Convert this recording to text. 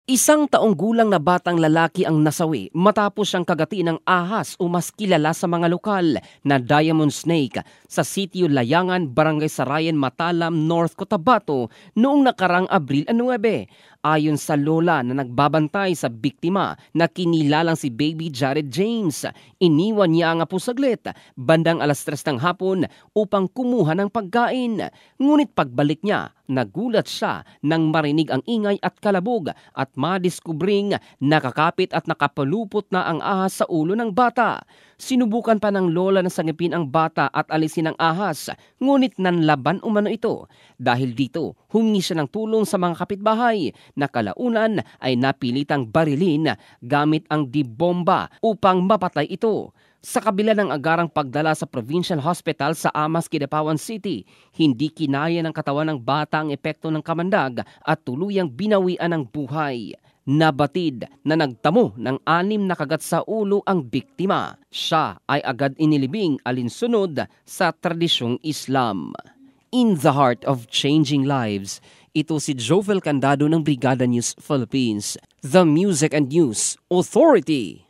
Isang taong gulang na batang lalaki ang nasawi matapos siyang kagati ng ahas o mas kilala sa mga lokal na diamond snake sa sitio Layangan, Barangay Sarayan, Matalam, North Cotabato noong nakarang Abril 9. Ayon sa lola na nagbabantay sa biktima na kinilalang si Baby Jared James, iniwan niya ang apo saglit bandang 3:00 ng hapon upang kumuha ng pagkain. Ngunit pagbalik niya, nagulat siya nang marinig ang ingay at kalabog at madiskubring nakakapit at nakapalupot na ang ahas sa ulo ng bata. Sinubukan pa ng lola na sangipin ang bata at alisin ang ahas, ngunit nanlaban umano ito. Dahil dito, humingi siya ng tulong sa mga kapitbahay na kalaunan ay napilitang barilin gamit ang dibomba upang mapatay ito. Sa kabila ng agarang pagdala sa Provincial Hospital sa Amas, Kidapawan City, hindi kinaya ng katawan ng bata ang epekto ng kamandag at tuluyang binawian ng buhay. Nabatid na nagtamo ng 6 na kagat sa ulo ang biktima. Siya ay agad inilibing alinsunod sa tradisyong Islam. In the heart of changing lives, ito si Jovel Candado ng Brigada News Philippines, the Music and News Authority.